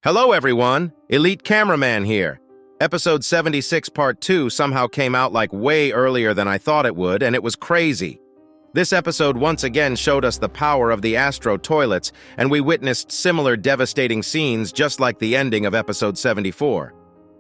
Hello everyone, Elite Cameraman here. Episode 76 Part 2 somehow came out like way earlier than I thought it would, and it was crazy. This episode once again showed us the power of the Astro toilets, and we witnessed similar devastating scenes just like the ending of episode 74.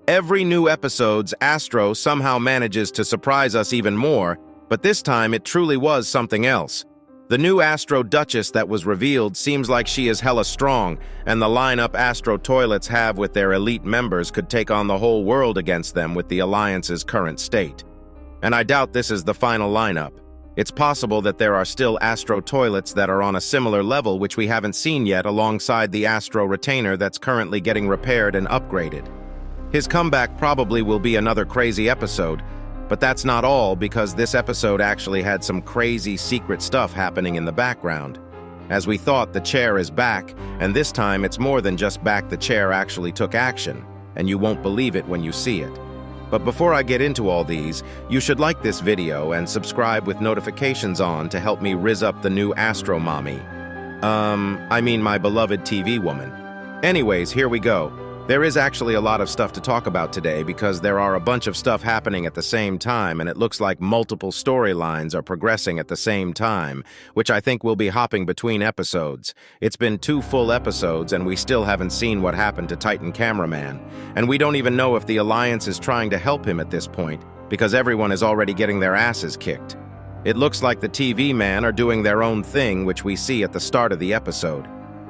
Every new episode's Astro somehow manages to surprise us even more, but this time it truly was something else. The new Astro Duchess that was revealed seems like she is hella strong, and the lineup Astro toilets have with their elite members could take on the whole world against them with the Alliance's current state. And I doubt this is the final lineup. It's possible that there are still Astro toilets that are on a similar level which we haven't seen yet alongside the Astro retainer that's currently getting repaired and upgraded. His comeback probably will be another crazy episode, but that's not all, because this episode actually had some crazy secret stuff happening in the background. As we thought, the chair is back, and this time it's more than just back. The chair actually took action, and you won't believe it when you see it. But before I get into all these, you should like this video and subscribe with notifications on to help me rizz up the new Astro mommy. My beloved TV woman. Anyways, here we go. There is actually a lot of stuff to talk about today because there are a bunch of stuff happening at the same time, and it looks like multiple storylines are progressing at the same time, which I think will be hopping between episodes. It's been 2 full episodes and we still haven't seen what happened to Titan Cameraman, and we don't even know if the Alliance is trying to help him at this point because everyone is already getting their asses kicked. It looks like the TV man are doing their own thing, which we see at the start of the episode.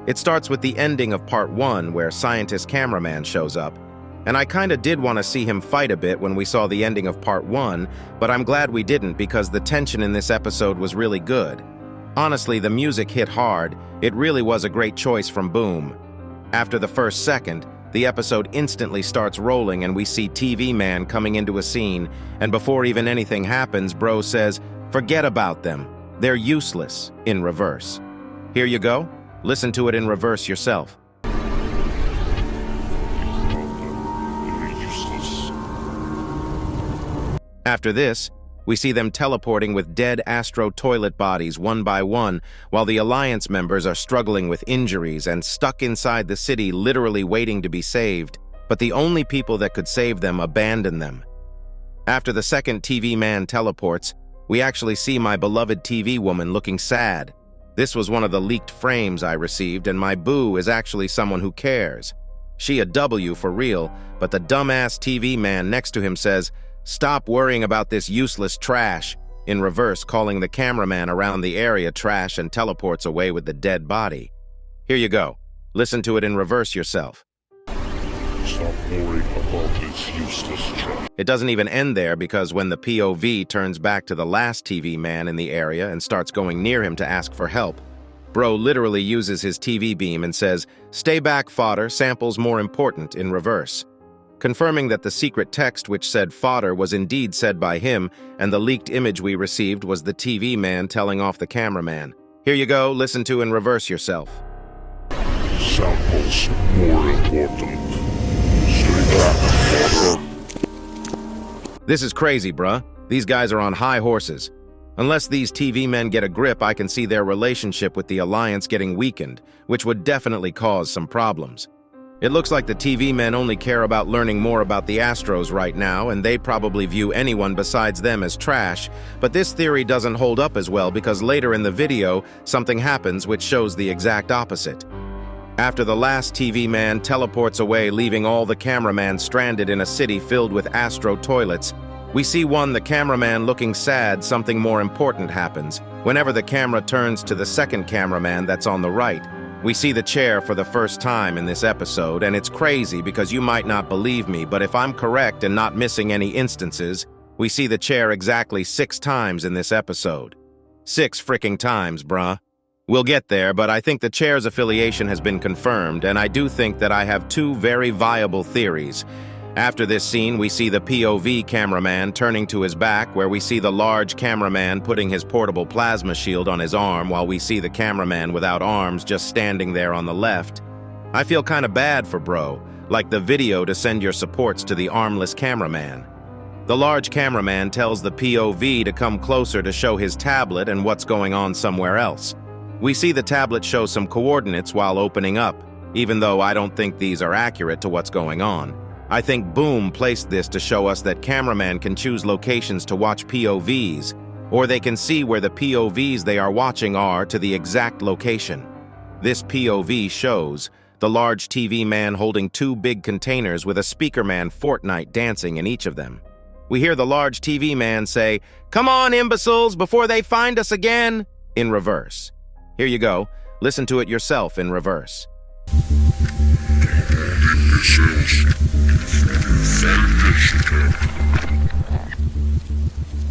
It starts with the ending of Part 1 where Scientist Cameraman shows up, and I kinda did want to see him fight a bit when we saw the ending of Part 1, but I'm glad we didn't because the tension in this episode was really good. Honestly, the music hit hard. It really was a great choice from Boom. After the first second, the episode instantly starts rolling and we see TV Man coming into a scene, and before even anything happens, Bro says, "Forget about them. They're useless," in reverse. Here you go. Listen to it in reverse yourself. After this, we see them teleporting with dead Astro toilet bodies one by one, while the Alliance members are struggling with injuries and stuck inside the city literally waiting to be saved, but the only people that could save them abandon them. After the second TV man teleports, we actually see my beloved TV woman looking sad. This was one of the leaked frames I received, and my boo is actually someone who cares. She a W for real, but the dumbass TV man next to him says, "Stop worrying about this useless trash," in reverse calling the cameraman around the area trash and teleports away with the dead body. Here you go. Listen to it in reverse yourself. Stop worrying about this useless trash. It doesn't even end there because when the POV turns back to the last TV man in the area and starts going near him to ask for help, Bro literally uses his TV beam and says, "Stay back, fodder, sample's more important," in reverse. Confirming that the secret text which said fodder was indeed said by him, and the leaked image we received was the TV man telling off the cameraman. Here you go, listen to in reverse yourself. Sample's more important. Stay back, fodder. This is crazy, bruh. These guys are on high horses. Unless these TV men get a grip, I can see their relationship with the Alliance getting weakened, which would definitely cause some problems. It looks like the TV men only care about learning more about the Astros right now, and they probably view anyone besides them as trash, but this theory doesn't hold up as well because later in the video, something happens which shows the exact opposite. After the last TV man teleports away, leaving all the cameramen stranded in a city filled with Astro toilets, we see the cameraman looking sad. Something more important happens. Whenever the camera turns to the second cameraman that's on the right, we see the chair for the first time in this episode, and it's crazy because you might not believe me, but if I'm correct and not missing any instances, we see the chair exactly 6 times in this episode. 6 freaking times, bruh. We'll get there, but I think the chair's affiliation has been confirmed, and I do think that I have 2 very viable theories. After this scene, we see the POV cameraman turning to his back, where we see the large cameraman putting his portable plasma shield on his arm, while we see the cameraman without arms just standing there on the left. I feel kinda bad for Bro, like the video to send your supports to the armless cameraman. The large cameraman tells the POV to come closer to show his tablet and what's going on somewhere else. We see the tablet show some coordinates while opening up, even though I don't think these are accurate to what's going on. I think Boom placed this to show us that Cameraman can choose locations to watch POVs, or they can see where the POVs they are watching are to the exact location. This POV shows the large TV man holding two big containers with a speaker man Fortnite dancing in each of them. We hear the large TV man say, "Come on, imbeciles, before they find us again," in reverse. Here you go. Listen to it yourself in reverse.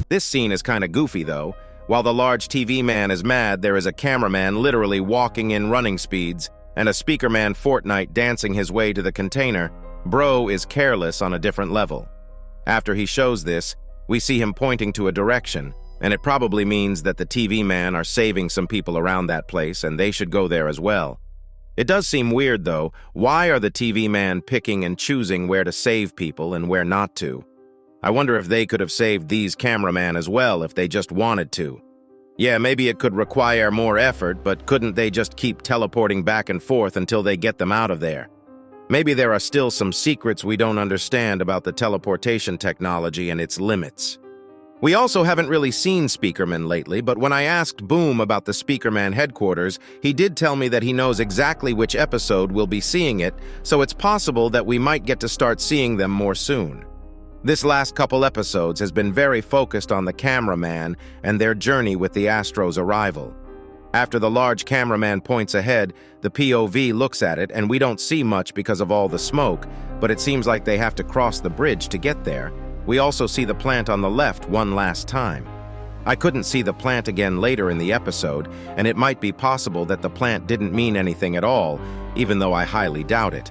This scene is kinda goofy though. While the large TV man is mad, there is a cameraman literally walking in running speeds and a speaker man Fortnite dancing his way to the container. Bro is careless on a different level. After he shows this, we see him pointing to a direction, and it probably means that the TV man are saving some people around that place and they should go there as well. It does seem weird though. Why are the TV man picking and choosing where to save people and where not to? I wonder if they could have saved these cameramen as well if they just wanted to. Yeah, maybe it could require more effort, but couldn't they just keep teleporting back and forth until they get them out of there? Maybe there are still some secrets we don't understand about the teleportation technology and its limits. We also haven't really seen Speakerman lately, but when I asked Boom about the Speakerman headquarters, he did tell me that he knows exactly which episode we'll be seeing it, so it's possible that we might get to start seeing them more soon. This last couple episodes has been very focused on the cameraman and their journey with the Astro's arrival. After the large cameraman points ahead, the POV looks at it and we don't see much because of all the smoke, but it seems like they have to cross the bridge to get there. We also see the plant on the left one last time. I couldn't see the plant again later in the episode, and it might be possible that the plant didn't mean anything at all, even though I highly doubt it.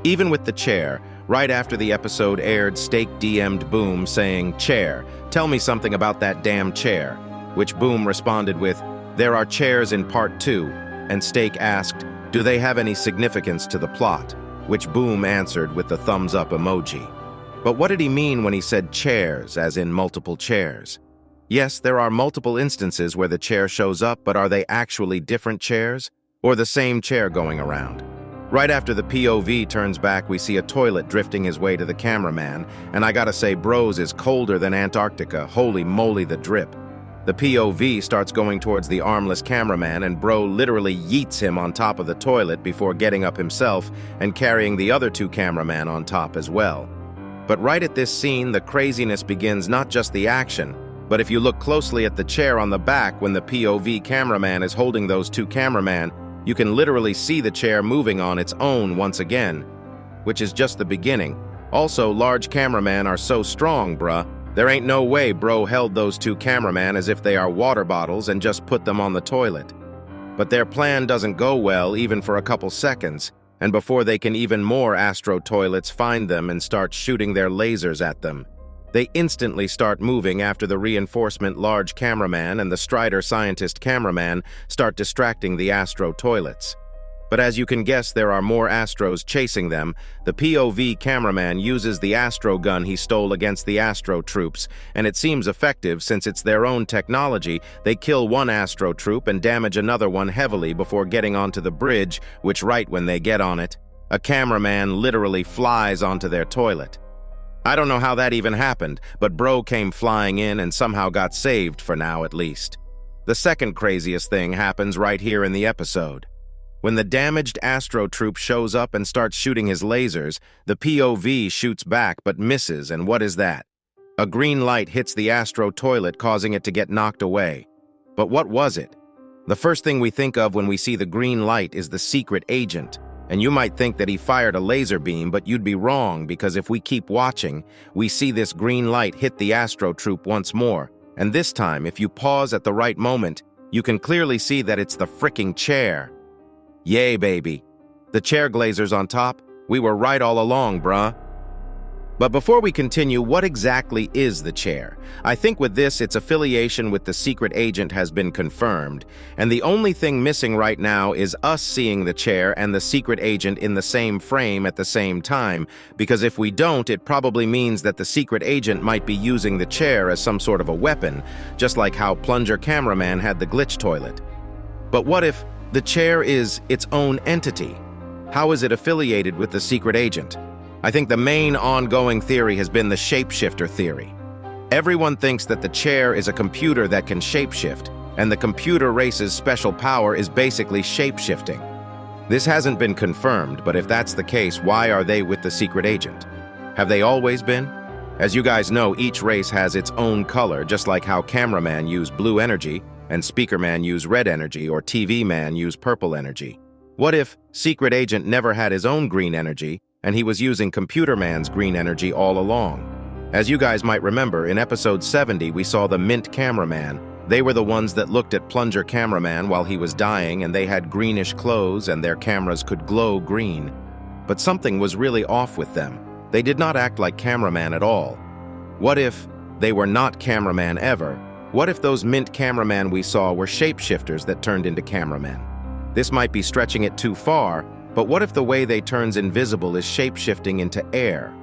Even with the chair, right after the episode aired, Steak DM'd Boom saying, "Chair, tell me something about that damn chair," which Boom responded with, "There are chairs in part 2, and Steak asked, "Do they have any significance to the plot?" which Boom answered with the thumbs up emoji. But what did he mean when he said chairs, as in multiple chairs? Yes, there are multiple instances where the chair shows up, but are they actually different chairs? Or the same chair going around? Right after the POV turns back, we see a toilet drifting his way to the cameraman, and I gotta say, Bros is colder than Antarctica. Holy moly, the drip. The POV starts going towards the armless cameraman, and Bro literally yeets him on top of the toilet before getting up himself and carrying the other two cameramen on top as well. But right at this scene, the craziness begins. Not just the action, but if you look closely at the chair on the back when the POV cameraman is holding those two cameramen, you can literally see the chair moving on its own once again, which is just the beginning. Also, large cameramen are so strong, bruh. There ain't no way Bro held those two cameramen as if they are water bottles and just put them on the toilet. But their plan doesn't go well even for a couple seconds, and before they can even more Astro toilets find them and start shooting their lasers at them. They instantly start moving after the reinforcement large cameraman and the Strider scientist cameraman start distracting the Astro toilets. But as you can guess, there are more Astros chasing them. The POV cameraman uses the Astro gun he stole against the Astro troops, and it seems effective since it's their own technology. They kill one Astro troop and damage another one heavily before getting onto the bridge, which right when they get on it, a cameraman literally flies onto their toilet. I don't know how that even happened, but Bro came flying in and somehow got saved for now at least. The second craziest thing happens right here in the episode. When the damaged Astro troop shows up and starts shooting his lasers, the POV shoots back but misses, and what is that? A green light hits the Astro toilet, causing it to get knocked away. But what was it? The first thing we think of when we see the green light is the secret agent. And you might think that he fired a laser beam, but you'd be wrong, because if we keep watching, we see this green light hit the Astro troop once more. And this time, if you pause at the right moment, you can clearly see that it's the fricking chair. Yay, baby. The chair glazers on top, we were right all along, bruh. But before we continue, what exactly is the chair? I think with this, its affiliation with the secret agent has been confirmed, and the only thing missing right now is us seeing the chair and the secret agent in the same frame at the same time, because if we don't, it probably means that the secret agent might be using the chair as some sort of a weapon, just like how Plunger Cameraman had the glitch toilet. But what if the chair is its own entity? How is it affiliated with the secret agent? I think the main ongoing theory has been the shapeshifter theory. Everyone thinks that the chair is a computer that can shapeshift, and the computer race's special power is basically shapeshifting. This hasn't been confirmed, but if that's the case, why are they with the secret agent? Have they always been? As you guys know, each race has its own color, just like how Cameraman use blue energy, and Speakerman use red energy, or TV Man use purple energy. What if Secret Agent never had his own green energy, and he was using Computer Man's green energy all along? As you guys might remember, in episode 70 we saw the Mint Cameraman. They were the ones that looked at Plunger Cameraman while he was dying, and they had greenish clothes and their cameras could glow green. But something was really off with them. They did not act like Cameraman at all. What if they were not Cameraman ever? What if those Mint Cameraman we saw were shapeshifters that turned into Cameraman? This might be stretching it too far, but what if the way they turns invisible is shapeshifting into air?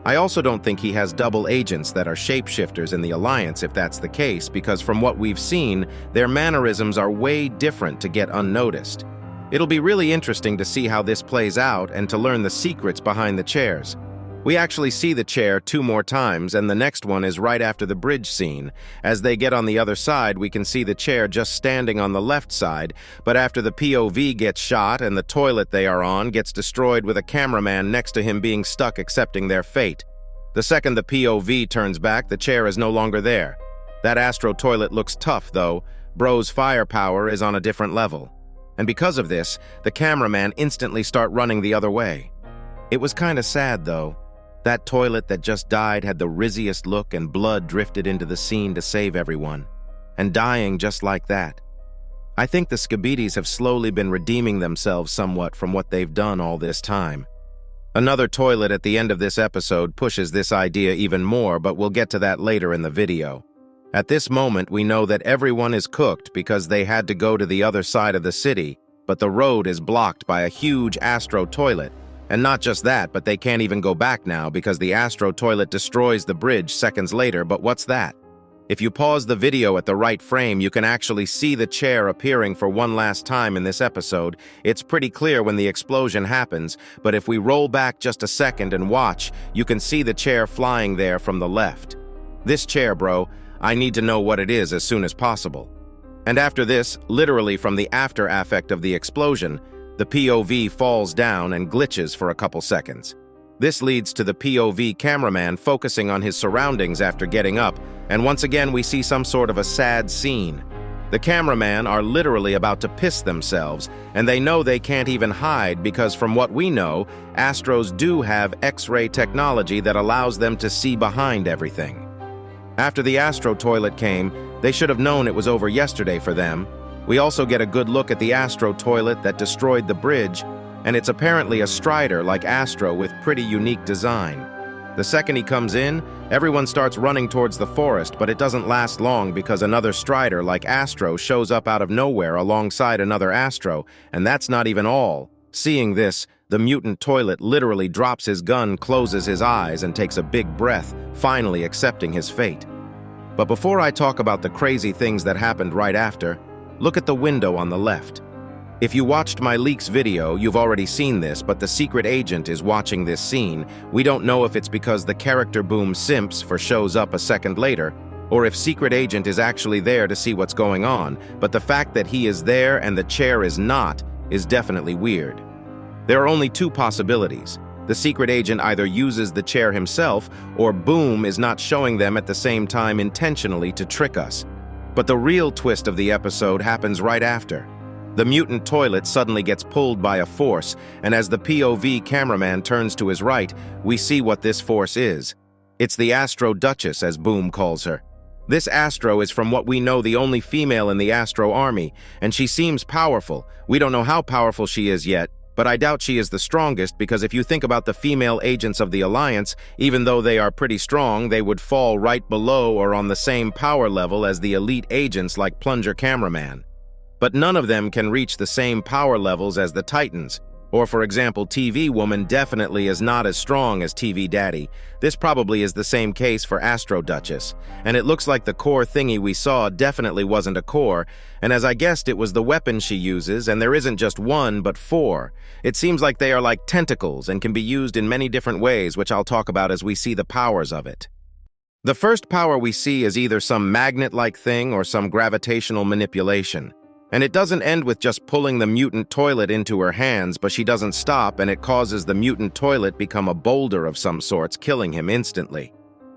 I also don't think he has double agents that are shapeshifters in the Alliance if that's the case, because from what we've seen, their mannerisms are way different to get unnoticed. It'll be really interesting to see how this plays out and to learn the secrets behind the chairs. We actually see the chair 2 more times, and the next one is right after the bridge scene. As they get on the other side, we can see the chair just standing on the left side, but after the POV gets shot and the toilet they are on gets destroyed with a cameraman next to him being stuck accepting their fate. The second the POV turns back, the chair is no longer there. That Astro toilet looks tough, though. Bro's firepower is on a different level. And because of this, the cameraman instantly start running the other way. It was kinda sad, though. That toilet that just died had the rizziest look, and blood drifted into the scene to save everyone. And dying just like that. I think the skibidis have slowly been redeeming themselves somewhat from what they've done all this time. Another toilet at the end of this episode pushes this idea even more, but we'll get to that later in the video. At this moment, we know that everyone is cooked because they had to go to the other side of the city, but the road is blocked by a huge Astro toilet. And not just that, but they can't even go back now because the Astro toilet destroys the bridge seconds later. But what's that? If you pause the video at the right frame, you can actually see the chair appearing for one last time in this episode. It's pretty clear when the explosion happens, but if we roll back just a second and watch, you can see the chair flying there from the left. This chair, bro, I need to know what it is as soon as possible. And after this, literally from the after effect of the explosion, the POV falls down and glitches for a couple seconds. This leads to the POV cameraman focusing on his surroundings after getting up, and once again we see some sort of a sad scene. The cameraman are literally about to piss themselves, and they know they can't even hide because from what we know, Astros do have X-ray technology that allows them to see behind everything. After the Astro toilet came, they should have known it was over yesterday for them. We also get a good look at the Astro toilet that destroyed the bridge, and it's apparently a Strider like Astro with pretty unique design. The second he comes in, everyone starts running towards the forest, but it doesn't last long because another Strider like Astro shows up out of nowhere alongside another Astro, and that's not even all. Seeing this, the mutant toilet literally drops his gun, closes his eyes, and takes a big breath, finally accepting his fate. But before I talk about the crazy things that happened right after, look at the window on the left. If you watched my leaks video, you've already seen this, but the secret agent is watching this scene. We don't know if it's because the character Boom simps for shows up a second later, or if secret agent is actually there to see what's going on, but the fact that he is there and the chair is not is definitely weird. There are only 2 possibilities. The secret agent either uses the chair himself, or Boom is not showing them at the same time intentionally to trick us. But the real twist of the episode happens right after. The mutant toilet suddenly gets pulled by a force, and as the POV cameraman turns to his right, we see what this force is. It's the ASTRO Duchess, as Boom calls her. This Astro is from what we know the only female in the Astro army, and she seems powerful. We don't know how powerful she is yet, but I doubt she is the strongest because if you think about the female agents of the Alliance, even though they are pretty strong, they would fall right below or on the same power level as the elite agents like Plunger Cameraman. But none of them can reach the same power levels as the Titans. Or for example, TV Woman definitely is not as strong as TV Daddy. This probably is the same case for Astro Duchess. And it looks like the core thingy we saw definitely wasn't a core, and as I guessed, it was the weapon she uses, and there isn't just one, but four. It seems like they are like tentacles and can be used in many different ways, which I'll talk about as we see the powers of it. The first power we see is either some magnet-like thing or some gravitational manipulation. And it doesn't end with just pulling the mutant toilet into her hands, but she doesn't stop, and it causes the mutant toilet become a boulder of some sorts, killing him instantly.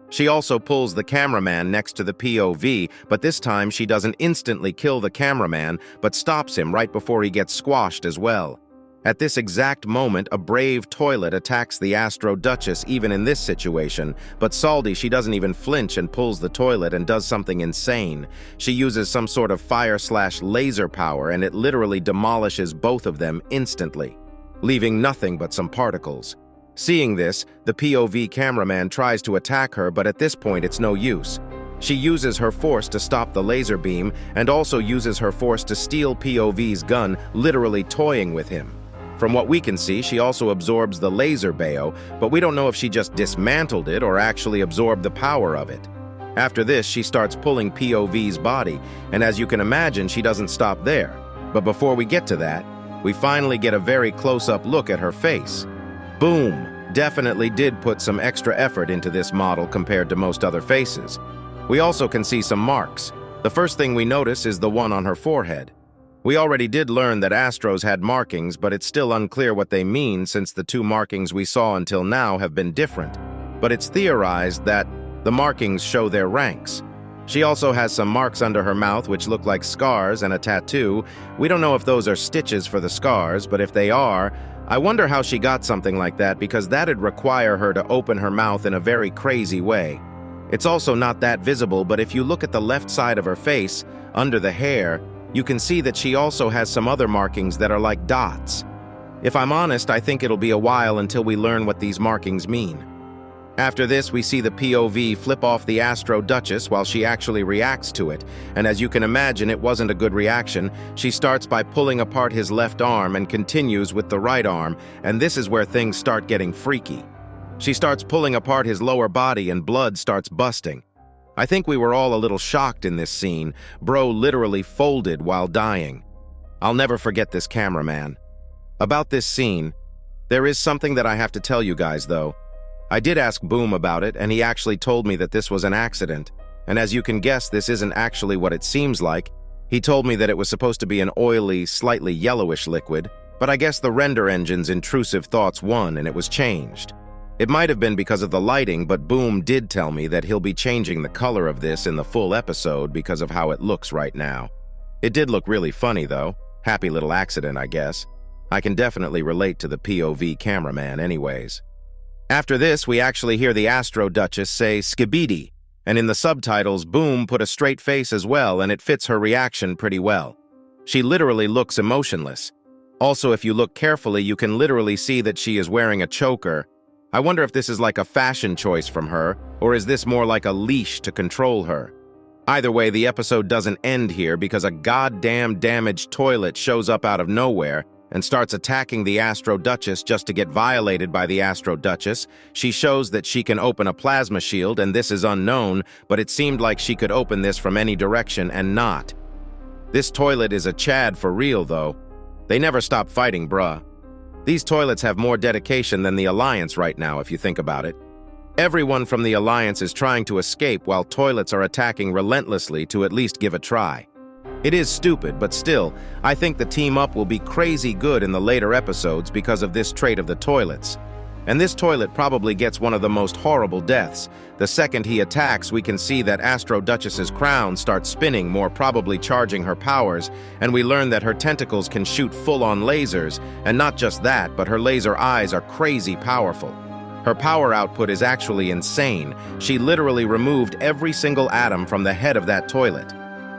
She also pulls the cameraman next to the POV, but this time she doesn't instantly kill the cameraman, but stops him right before he gets squashed as well. At this exact moment, a brave toilet attacks the Astro Duchess even in this situation, but Saldi, she doesn't even flinch and pulls the toilet and does something insane. She uses some sort of fire/laser power, and it literally demolishes both of them instantly, leaving nothing but some particles. Seeing this, the POV cameraman tries to attack her, but at this point it's no use. She uses her force to stop the laser beam and also uses her force to steal POV's gun, literally toying with him. From what we can see, she also absorbs the laser bayo, but we don't know if she just dismantled it or actually absorbed the power of it. After this, she starts pulling POV's body, and as you can imagine, she doesn't stop there. But before we get to that, we finally get a very close-up look at her face. Boom! Definitely did put some extra effort into this model compared to most other faces. We also can see some marks. The first thing we notice is the one on her forehead. We already did learn that Astros had markings, but it's still unclear what they mean since the two markings we saw until now have been different. But it's theorized that the markings show their ranks. She also has some marks under her mouth which look like scars and a tattoo. We don't know if those are stitches for the scars, but if they are, I wonder how she got something like that, because that'd require her to open her mouth in a very crazy way. It's also not that visible, but if you look at the left side of her face, under the hair, you can see that she also has some other markings that are like dots. If I'm honest, I think it'll be a while until we learn what these markings mean. After this, we see the POV flip off the Astro Duchess while she actually reacts to it, and as you can imagine, it wasn't a good reaction. She starts by pulling apart his left arm and continues with the right arm, and this is where things start getting freaky. She starts pulling apart his lower body and blood starts busting. I think we were all a little shocked in this scene. Bro literally folded while dying. I'll never forget this cameraman. About this scene, there is something that I have to tell you guys though. I did ask Boom about it, and he actually told me that this was an accident. And as you can guess, this isn't actually what it seems like. He told me that it was supposed to be an oily, slightly yellowish liquid, but I guess the render engine's intrusive thoughts won and it was changed. It might have been because of the lighting, but Boom did tell me that he'll be changing the color of this in the full episode because of how it looks right now. It did look really funny though. Happy little accident, I guess. I can definitely relate to the POV cameraman anyways. After this, we actually hear the Astro Duchess say skibidi, and in the subtitles, Boom put a straight face as well, and it fits her reaction pretty well. She literally looks emotionless. Also, if you look carefully, you can literally see that she is wearing a choker. I wonder if this is like a fashion choice from her, or is this more like a leash to control her? Either way, the episode doesn't end here because a goddamn damaged toilet shows up out of nowhere and starts attacking the Astro Duchess just to get violated by the Astro Duchess. She shows that she can open a plasma shield, and this is unknown, but it seemed like she could open this from any direction and not. This toilet is a Chad for real, though. They never stop fighting, bruh. These toilets have more dedication than the Alliance right now, if you think about it. Everyone from the Alliance is trying to escape while toilets are attacking relentlessly to at least give a try. It is stupid, but still, I think the team up will be crazy good in the later episodes because of this trait of the toilets. And this toilet probably gets one of the most horrible deaths. The second he attacks, we can see that Astro Duchess's crown starts spinning, more probably charging her powers, and we learn that her tentacles can shoot full-on lasers, and not just that, but her laser eyes are crazy powerful. Her power output is actually insane. She literally removed every single atom from the head of that toilet.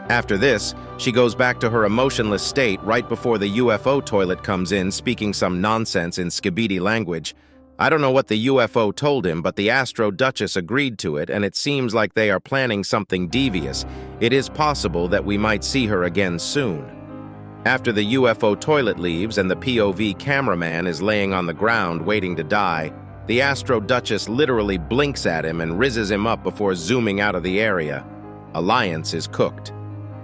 After this, she goes back to her emotionless state right before the UFO toilet comes in, speaking some nonsense in skibidi language. I don't know what the UFO told him, but the Astro Duchess agreed to it, and it seems like they are planning something devious. It is possible that we might see her again soon. After the UFO toilet leaves and the POV cameraman is laying on the ground waiting to die, the Astro Duchess literally blinks at him and rizzes him up before zooming out of the area. Alliance is cooked.